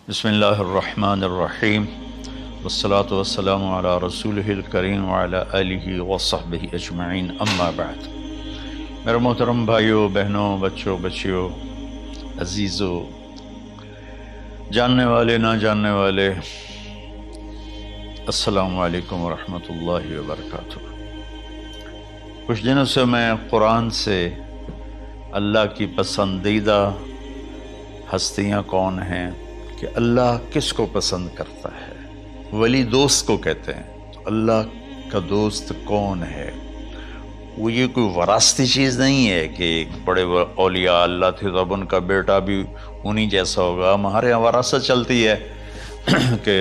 بسم اللہ الرحمن الرحیم والصلاة والسلام علی رسولہ الکریم وعلی آلہ وصحبہ اجمعین اما بعد۔ میرے محترم بھائیوں، بہنوں، بچوں، بچیوں، عزیزوں، جاننے والے، نہ جاننے والے، السلام علیکم ورحمۃ اللہ وبرکاتہ۔ کچھ دنوں سے میں قرآن سے اللہ کی پسندیدہ ہستیاں کون ہیں، کہ اللہ کس کو پسند کرتا ہے، ولی دوست کو کہتے ہیں۔ تو اللہ کا دوست کون ہے؟ وہ یہ کوئی وراثتی چیز نہیں ہے کہ ایک بڑے اولیاء اللہ تھے تو اب ان کا بیٹا بھی انہی جیسا ہوگا۔ ہمارے یہاں وراثت چلتی ہے کہ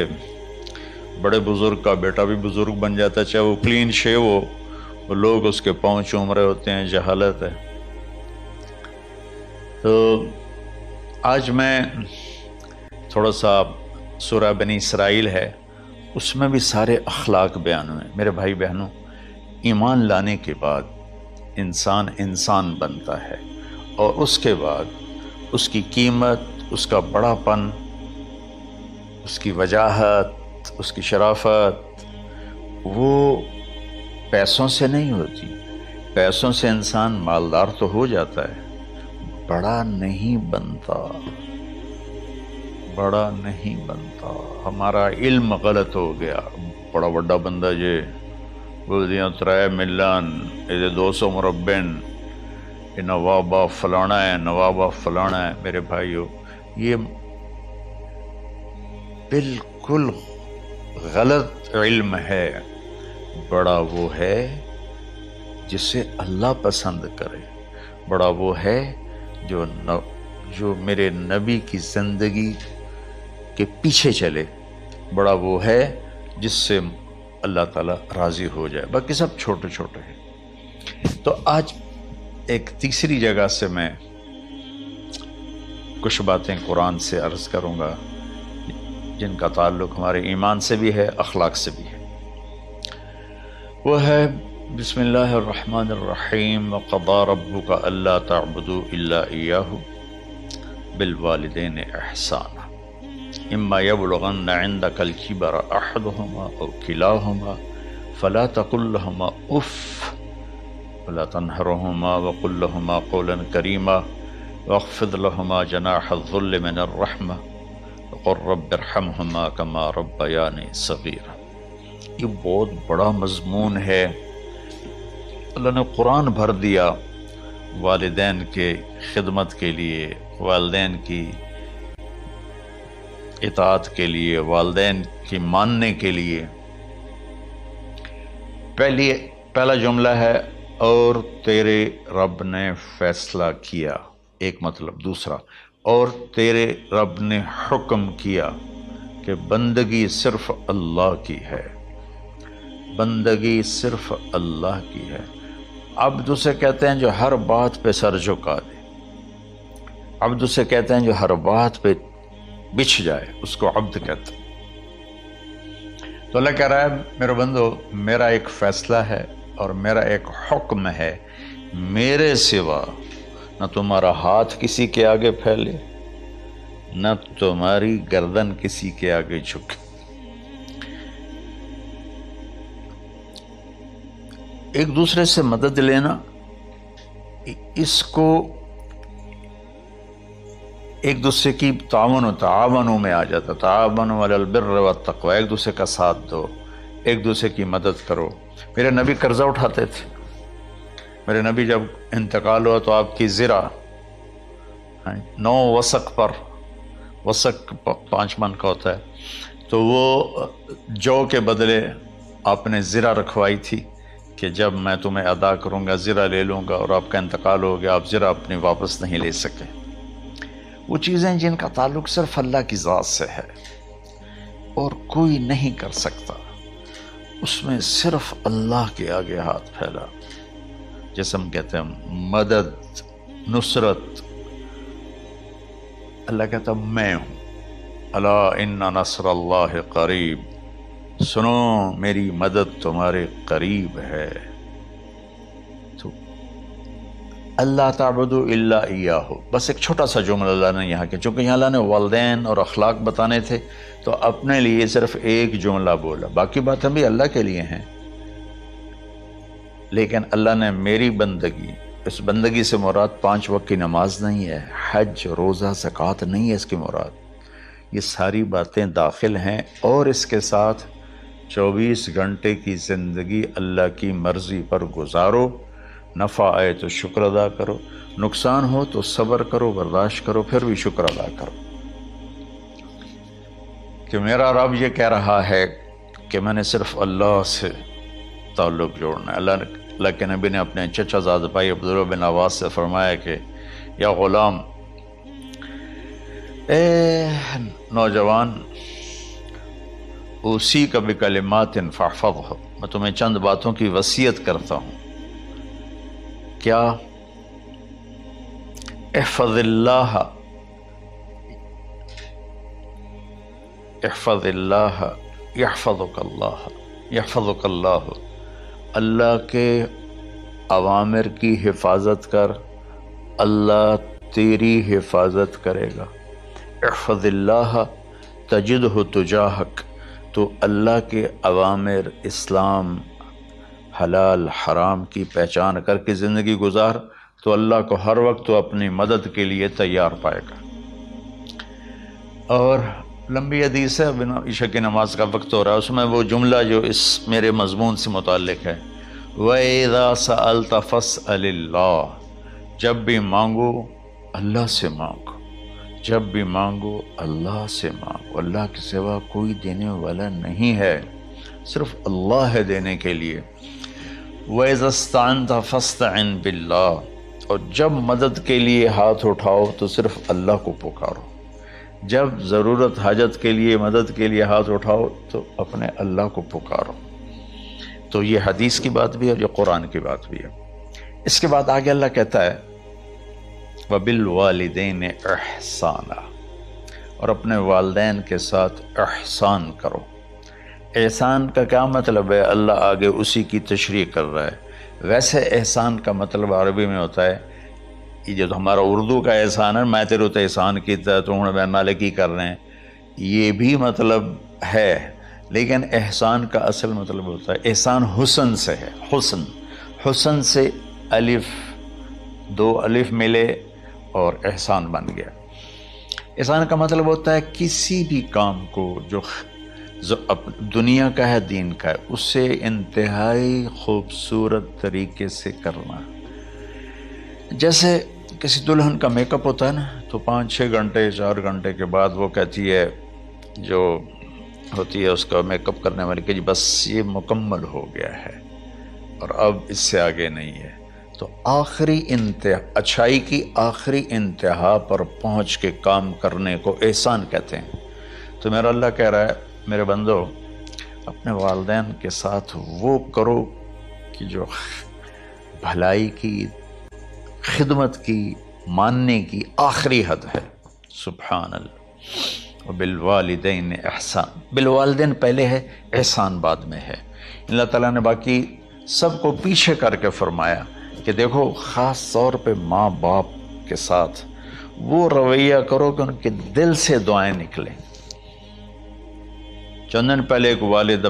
بڑے بزرگ کا بیٹا بھی بزرگ بن جاتا ہے، چاہے وہ کلین شیو ہو، وہ لوگ اس کے پاؤں چوم رہے ہوتے ہیں، جہالت ہے۔ تو آج میں تھوڑا سا سورہ بنی اسرائیل ہے، اس میں بھی سارے اخلاق بیان ہوئے۔ میرے بھائی بہنوں، ایمان لانے کے بعد انسان بنتا ہے، اور اس کے بعد اس کی قیمت، اس کا بڑا پن، اس کی وجاہت، اس کی شرافت وہ پیسوں سے نہیں ہوتی۔ پیسوں سے انسان مالدار تو ہو جاتا ہے، بڑا نہیں بنتا، بڑا نہیں بنتا۔ ہمارا علم غلط ہو گیا۔ بڑا بڑا بندہ جے بولدیاں 3 ملن یہ 200 مربن، یہ نوابہ فلانا ہے، نوابہ فلانا ہے۔ میرے بھائیو، یہ بالکل غلط علم ہے۔ بڑا وہ ہے جسے اللہ پسند کرے، بڑا وہ ہے جو میرے نبی کی زندگی کے پیچھے چلے، بڑا وہ ہے جس سے اللہ تعالیٰ راضی ہو جائے، باقی سب چھوٹے چھوٹے ہیں۔ تو آج ایک تیسری جگہ سے میں کچھ باتیں قرآن سے عرض کروں گا جن کا تعلق ہمارے ایمان سے بھی ہے، اخلاق سے بھی ہے۔ وہ ہے بسم اللہ الرحمن الرحیم وقضى ربك الا تعبدوا الا اياه بالوالدين احسانا اما يبلغن عندك الكبر احدهما او كلاهما فلا تقل لهما اف ولا تنهرهما وقل لهما قولا كريما واخفض لهما جناح الذل من الرحمة وقل رب ارحمهما كما ربياني صغيرا۔ یہ بہت بڑا مضمون ہے۔ اللہ نے قرآن بھر دیا والدین کے خدمت کے لیے، والدین کی اطاعت کے لیے، والدین کی ماننے کے لیے۔ پہلا جملہ ہے اور تیرے رب نے فیصلہ کیا، ایک مطلب۔ دوسرا، اور تیرے رب نے حکم کیا کہ بندگی صرف اللہ کی ہے، بندگی صرف اللہ کی ہے۔ عبد اسے کہتے ہیں جو ہر بات پہ سر جھکا دے، عبد اسے کہتے ہیں جو ہر بات پہ بچھ جائے، اس کو عبد کہتے ہیں۔ تو اللہ کہہ رہا ہے میرے بندو، میرا ایک فیصلہ ہے اور میرا ایک حکم ہے، میرے سوا نہ تمہارا ہاتھ کسی کے آگے پھیلے، نہ تمہاری گردن کسی کے آگے جھکے۔ ایک دوسرے سے مدد لینا، اس کو ایک دوسرے کی تعاونوں میں آ جاتا، تعاونوا علی البر والتقوی، ایک دوسرے کا ساتھ دو، ایک دوسرے کی مدد کرو۔ میرے نبی قرضہ اٹھاتے تھے۔ میرے نبی جب انتقال ہوا تو آپ کی زرہ 9 وسق پر، وسق 5 من کا ہوتا ہے، تو وہ جو کے بدلے آپ نے زرہ رکھوائی تھی کہ جب میں تمہیں ادا کروں گا زرہ لے لوں گا، اور آپ کا انتقال ہو گیا، آپ زرہ اپنی واپس نہیں لے سکے۔ وہ چیزیں جن کا تعلق صرف اللہ کی ذات سے ہے اور کوئی نہیں کر سکتا، اس میں صرف اللہ کے آگے ہاتھ پھیلا، جیسے ہم کہتے ہیں مدد، نصرت۔ اللہ کہتا میں ہوں، الا ان نصر اللہ قریب، سنو میری مدد تمہارے قریب ہے۔ تو اللہ تعبدوا الا ایاہ، بس ایک چھوٹا سا جملہ اللہ نے یہاں کے، چونکہ یہاں اللہ نے والدین اور اخلاق بتانے تھے تو اپنے لیے صرف ایک جملہ بولا، باقی باتیں بھی اللہ کے لیے ہیں، لیکن اللہ نے میری بندگی، اس بندگی سے مراد 5 وقت کی نماز نہیں ہے، حج، روزہ، زکوٰۃ نہیں ہے اس کی مراد، یہ ساری باتیں داخل ہیں، اور اس کے ساتھ 24 گھنٹے کی زندگی اللہ کی مرضی پر گزارو، نفع آئے تو شکر ادا کرو، نقصان ہو تو صبر کرو، برداشت کرو، پھر بھی شکر ادا کرو کہ میرا رب یہ کہہ رہا ہے کہ میں نے صرف اللہ سے تعلق جوڑنا ہے۔ اللہ کے نبی نے اپنے چچا زاد بھائی عبداللہ بن عباس سے فرمایا کہ یا غلام، اے نوجوان، اسی کا بکلمات فاحفظہ، میں تمہیں چند باتوں کی وصیت کرتا ہوں، کیا؟ احفظ اللہ، احفظ اللہ یحفظک اللہ، یحفظک اللہ، اللہ کے اوامر کی حفاظت کر، اللہ تیری حفاظت کرے گا۔ احفظ اللہ تجدہ تجاہک، تو اللہ کے اوامر، اسلام، حلال حرام کی پہچان کر کے زندگی گزار تو اللہ کو ہر وقت تو اپنی مدد کے لیے تیار پائے گا۔ اور لمبی حدیث ہے، عشاء کی نماز کا وقت ہو رہا ہے، اس میں وہ جملہ جو اس میرے مضمون سے متعلق ہے، وَإِذَا سَأَلْتَ فَاسْأَلِ اللَّهِ، جب بھی مانگو اللہ سے مانگو، جب بھی مانگو اللہ سے مانگو، اللہ کے سوا کوئی دینے والا نہیں ہے، صرف اللہ ہے دینے کے لیے۔ وَإِذَا اسْتَعَنْتَ فَاسْتَعِنْ بِاللَّهِ، اور جب مدد کے لیے ہاتھ اٹھاؤ تو صرف اللہ کو پکارو، جب ضرورت حاجت کے لیے، مدد کے لیے ہاتھ اٹھاؤ تو اپنے اللہ کو پکارو۔ تو یہ حدیث کی بات بھی ہے اور یہ قرآن کی بات بھی ہے۔ اس کے بعد آگے اللہ کہتا ہے وَبِالْوَالِدَيْنِ إِحْسَانًا، اور اپنے والدین کے ساتھ احسان کرو۔ احسان کا کیا مطلب ہے؟ اللہ آگے اسی کی تشریح کر رہا ہے۔ ویسے احسان کا مطلب عربی میں ہوتا ہے، یہ جو ہمارا اردو کا احسان ہے، میں تیرے تو احسان کیتا تو ہوں میں نالے کی کر رہے ہیں، یہ بھی مطلب ہے، لیکن احسان کا اصل مطلب ہوتا ہے، احسان حسن سے ہے، حسن، حسن سے الف، 2 الف ملے اور احسان بن گیا۔ احسان کا مطلب ہوتا ہے کسی بھی کام کو جو دنیا کا ہے، دین کا ہے، اسے انتہائی خوبصورت طریقے سے کرنا۔ جیسے کسی دلہن کا میک اپ ہوتا ہے نا، تو 5-6 گھنٹے 4 گھنٹے کے بعد وہ کہتی ہے، جو ہوتی ہے اس کا میک اپ کرنے والی، کہ جی بس یہ مکمل ہو گیا ہے اور اب اس سے آگے نہیں ہے۔ تو آخری انتہا، اچھائی کی آخری انتہا پر پہنچ کے کام کرنے کو احسان کہتے ہیں۔ تو میرا اللہ کہہ رہا ہے میرے بندو، اپنے والدین کے ساتھ وہ کرو کہ جو بھلائی کی، خدمت کی، ماننے کی آخری حد ہے۔ سبحان اللہ۔ وبالوالدین احسان، بالوالدین پہلے ہے، احسان بعد میں ہے۔ اللہ تعالیٰ نے باقی سب کو پیچھے کر کے فرمایا کہ دیکھو خاص طور پہ ماں باپ کے ساتھ وہ رویہ کرو کہ ان کے دل سے دعائیں نکلیں۔ چند دن پہلے ایک والد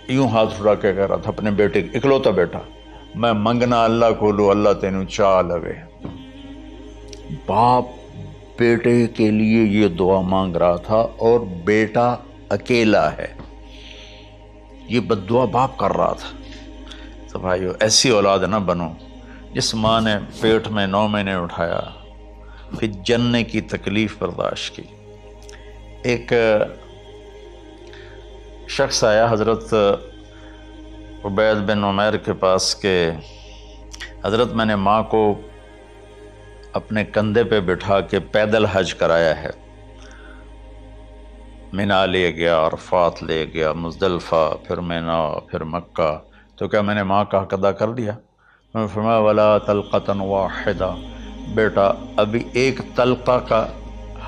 یوں ہاتھ اٹھا کے کہہ رہا تھا اپنے بیٹے، اکلوتا بیٹا، میں منگنا اللہ کو لو، اللہ تینوں چاہ لوے۔ باپ بیٹے کے لیے یہ دعا مانگ رہا تھا اور بیٹا اکیلا ہے، یہ بد دعا باپ کر رہا تھا۔ تو بھائیو، ایسی اولاد نہ بنو جس ماں نے پیٹ میں 9 مہینے اٹھایا، پھر جننے کی تکلیف برداشت کی۔ ایک شخص آیا حضرت عبید بن عمیر کے پاس کہ حضرت میں نے ماں کو اپنے کندھے پہ بٹھا کے پیدل حج کرایا ہے، مینا لے گیا، عرفات لے گیا، مزدلفہ، پھر مینا، پھر مکہ، تو کیا میں نے ماں کا حق ادا کر دیا؟ میں نے فرمایا ولا تلقۃ واحدہ، بیٹا ابھی ایک تلقہ کا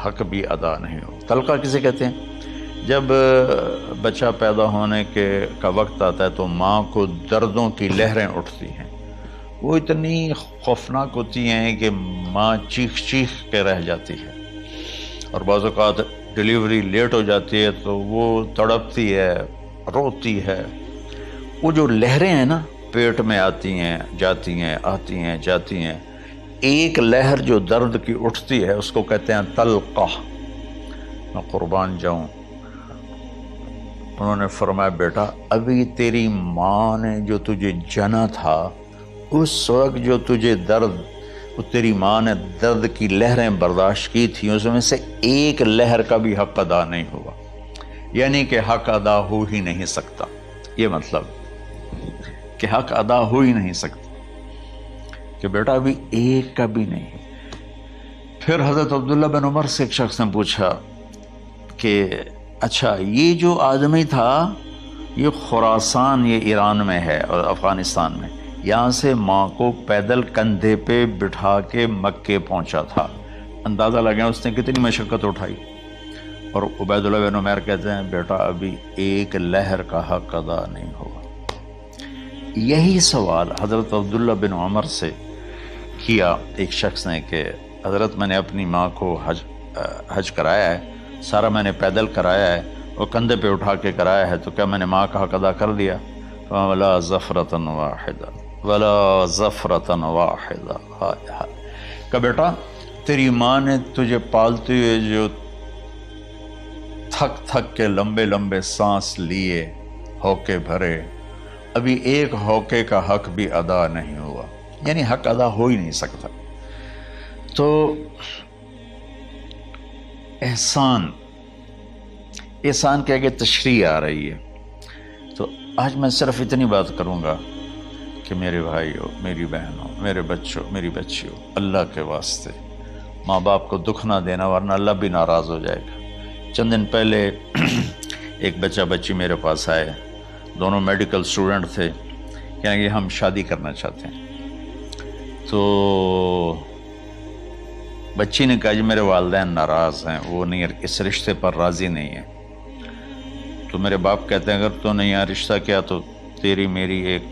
حق بھی ادا نہیں ہو۔ تلقہ کسے کہتے ہیں؟ جب بچہ پیدا ہونے کا وقت آتا ہے تو ماں کو دردوں کی لہریں اٹھتی ہیں، وہ اتنی خوفناک ہوتی ہیں کہ ماں چیخ چیخ کے رہ جاتی ہے، اور بعض اوقات ڈیلیوری لیٹ ہو جاتی ہے تو وہ تڑپتی ہے، روتی ہے۔ وہ جو لہریں ہیں نا پیٹ میں آتی ہیں جاتی ہیں، آتی ہیں جاتی ہیں، ایک لہر جو درد کی اٹھتی ہے اس کو کہتے ہیں طلقہ۔ میں قربان جاؤں، انہوں نے فرمایا بیٹا ابھی تیری ماں نے جو تجھے جنا تھا اس وقت جو تجھے درد، وہ تیری ماں نے درد کی لہریں برداشت کی تھیں، اس میں سے ایک لہر کا بھی حق ادا نہیں ہوا، یعنی کہ حق ادا ہو ہی نہیں سکتا۔ یہ مطلب کہ حق ادا ہو ہی نہیں سکتا، کہ بیٹا ابھی ایک کا بھی نہیں۔ پھر حضرت عبداللہ بن عمر سے ایک شخص نے پوچھا کہ اچھا یہ جو آدمی تھا یہ خراسان، یہ ایران میں ہے اور افغانستان میں، یہاں سے ماں کو پیدل کندھے پہ بٹھا کے مکے پہنچا تھا، اندازہ لگا اس نے کتنی مشقت اٹھائی۔ اور عبیداللہ بن عمر کہتے ہیں بیٹا ابھی ایک لہر کا حق ادا نہیں ہوا۔ یہی سوال حضرت عبداللہ بن عمر سے کیا ایک شخص نے کہ حضرت میں نے اپنی ماں کو حج کرایا ہے، سارا میں نے پیدل کرایا ہے اور کندھے پہ اٹھا کے کرایا ہے، تو کیا میں نے ماں کا حق ادا کر دیا؟ وَلَا زَفْرَةً وَاحِدًا وَلَا زَفْرَةً وَاحِدًا۔ کہ بیٹا تیری ماں نے تجھے پالتے ہوئے جو تھک تھک کے لمبے لمبے سانس لیے، ہوکے بھرے، ابھی ایک ہوکے کا حق بھی ادا نہیں ہوا، یعنی حق ادا ہو ہی نہیں سکتا۔ تو احسان کے آگے تشریح آ رہی ہے۔ تو آج میں صرف اتنی بات کروں گا کہ میرے بھائیوں، میری بہنوں، میرے بچوں، میری بچیوں، اللہ کے واسطے ماں باپ کو دکھ نہ دینا، ورنہ اللہ بھی ناراض ہو جائے گا۔ چند دن پہلے ایک بچہ بچی میرے پاس آئے، دونوں میڈیکل اسٹوڈنٹ تھے، کہیں کہ ہم شادی کرنا چاہتے ہیں۔ تو بچی نے کہا جی میرے والدین ناراض ہیں، وہ نہیں، اس رشتے پر راضی نہیں ہیں۔ تو میرے باپ کہتے ہیں اگر تو نہیں یہاں رشتہ کیا تو تیری میری ایک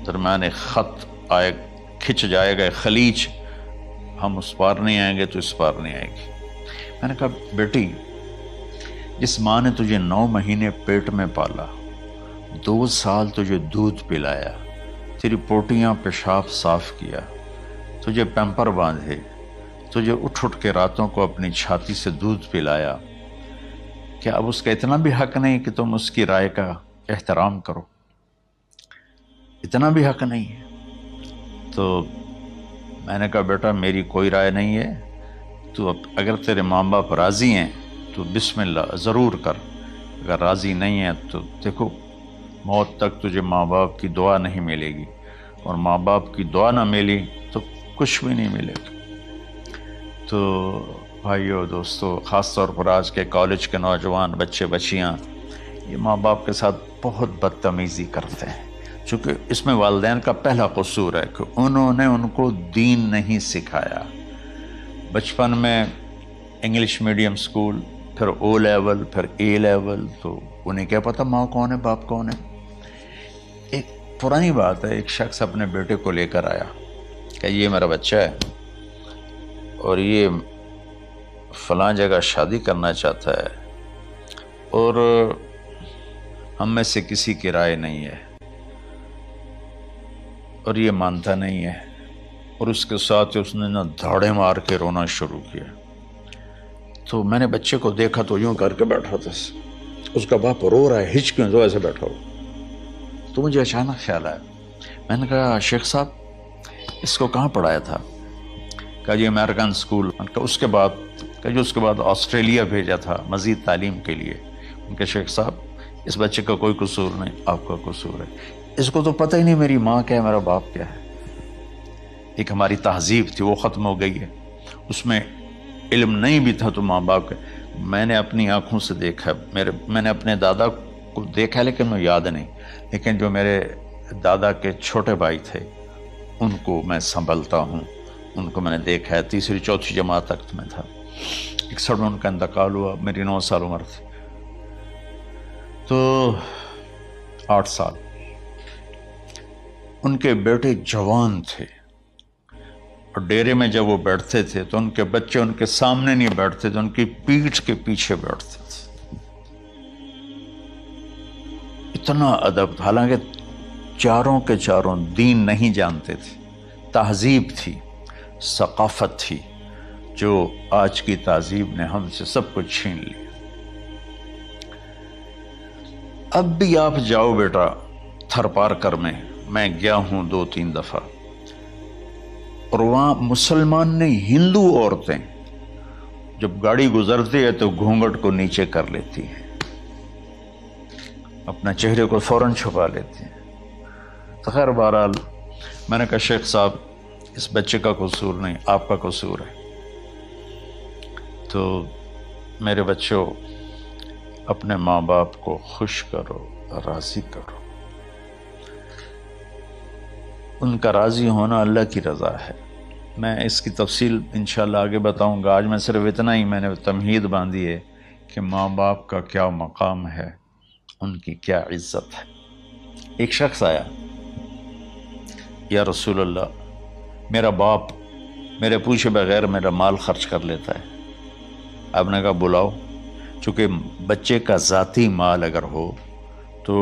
درمیان ایک خط آئے، کھچ جائے گا خلیج، ہم اس پار نہیں آئیں گے تو اس پار نہیں آئے گی۔ میں نے کہا بیٹی جس ماں نے تجھے 9 مہینے پیٹ میں پالا، 2 سال تجھے دودھ پلایا، تیری پوٹیاں پیشاب صاف کیا، تجھے پیمپر باندھے، تجھے اٹھ اٹھ کے راتوں کو اپنی چھاتی سے دودھ پلایا، کیا اب اس کا اتنا بھی حق نہیں کہ تم اس کی رائے کا احترام کرو؟ اتنا بھی حق نہیں ہے؟ تو میں نے کہا بیٹا میری کوئی رائے نہیں ہے، تو اگر تیرے ماں باپ راضی ہیں تو بسم اللہ ضرور کر، اگر راضی نہیں ہے تو دیکھو موت تک تجھے ماں باپ کی دعا نہیں ملے گی، اور ماں باپ کی دعا نہ ملی تو کچھ بھی نہیں ملے گا۔ تو بھائیو دوستو، خاص طور پر آج کے کالج کے نوجوان بچے بچیاں یہ ماں باپ کے ساتھ بہت بدتمیزی کرتے ہیں، چونکہ اس میں والدین کا پہلا قصور ہے کہ انہوں نے ان کو دین نہیں سکھایا۔ بچپن میں انگلش میڈیم سکول، پھر او لیول، پھر اے لیول، تو انہیں کیا پتہ ماں کون ہے باپ کون ہے۔ ایک پرانی بات ہے، ایک شخص اپنے بیٹے کو لے کر آیا کہ یہ میرا بچہ ہے اور یہ فلاں جگہ شادی کرنا چاہتا ہے، اور ہم میں سے کسی کی رائے نہیں ہے، اور یہ مانتا نہیں ہے، اور اس کے ساتھ اس نے نا دھاڑے مار کے رونا شروع کیا۔ تو میں نے بچے کو دیکھا تو یوں کر کے بیٹھا تھا، اس کا باپ رو رہا ہے، ہچ کیوں تو ایسے بیٹھا ہو۔ تو مجھے اچانک خیال آیا، میں نے کہا شیخ صاحب اس کو کہاں پڑھایا تھا؟ کہا جی امریکن اسکول۔ اس کے بعد آسٹریلیا بھیجا تھا مزید تعلیم کے لیے۔ ان کے شیخ صاحب اس بچے کا کوئی قصور نہیں، آپ کا قصور ہے، اس کو تو پتہ ہی نہیں میری ماں کیا ہے، میرا باپ کیا ہے۔ ایک ہماری تہذیب تھی وہ ختم ہو گئی ہے، اس میں علم نہیں بھی تھا تو ماں باپ کا۔ میں نے اپنی آنکھوں سے دیکھا، میں نے اپنے دادا کو دیکھا لیکن مجھے یاد نہیں، لیکن جو میرے دادا کے چھوٹے بھائی تھے ان کو میں سنبھلتا ہوں، ان کو میں نے دیکھا ہے، 3ری 4تھی جماعت تک میں تھا۔ 61 میں ان کا انتقال ہوا، میری 9 سال عمر تھی، تو 8 سال۔ ان کے بیٹے جوان تھے، اور ڈیرے میں جب وہ بیٹھتے تھے تو ان کے بچے ان کے سامنے نہیں بیٹھتے تھے، ان کی پیٹھ کے پیچھے بیٹھتے تھے۔ اتنا ادب، حالانکہ چاروں کے چاروں دین نہیں جانتے تھے، تہذیب تھی، ثقافت تھی، جو آج کی تہذیب نے ہم سے سب کچھ چھین لی۔ اب بھی آپ جاؤ بیٹا تھر پارکر میں گیا ہوں 2-3 دفعہ، اور وہاں مسلمان نہیں، ہندو عورتیں جب گاڑی گزرتی ہے تو گھونگھٹ کو نیچے کر لیتی ہیں، اپنا چہرے کو فوراً چھپا لیتی ہیں۔ تو خیر بہرحال میں نے کہا شیخ صاحب اس بچے کا قصور نہیں، آپ کا قصور ہے۔ تو میرے بچوں، اپنے ماں باپ کو خوش کرو، راضی کرو، ان کا راضی ہونا اللہ کی رضا ہے۔ میں اس کی تفصیل انشاءاللہ آگے بتاؤں گا، آج میں صرف اتنا ہی میں نے تمہید باندھی ہے کہ ماں باپ کا کیا مقام ہے، ان کی کیا عزت ہے۔ ایک شخص آیا، یا رسول اللہ میرا باپ میرے پوچھے بغیر میرا مال خرچ کر لیتا ہے۔ آپ نے کہا بلاؤ، چونکہ بچے کا ذاتی مال اگر ہو تو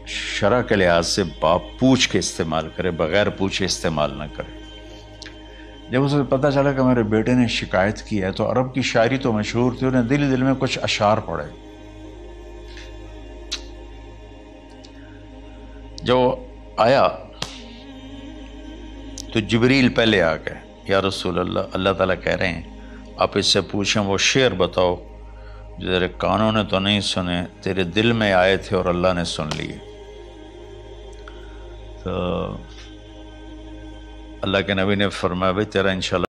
شرع کے لحاظ سے باپ پوچھ کے استعمال کرے، بغیر پوچھے استعمال نہ کرے۔ جب اسے پتہ چلا کہ میرے بیٹے نے شکایت کی ہے، تو عرب کی شاعری تو مشہور تھی، انہیں دل میں کچھ اشعار پڑھے۔ جو آیا تو جبریل پہلے آ گئے، یا رسول اللہ، اللہ تعالیٰ کہہ رہے ہیں آپ اس سے پوچھیں وہ شعر بتاؤ جو تیرے کانوں نے تو نہیں سنے، تیرے دل میں آئے تھے اور اللہ نے سن لیے۔ تو اللہ کے نبی نے فرمایا بھائی تیرا انشاءاللہ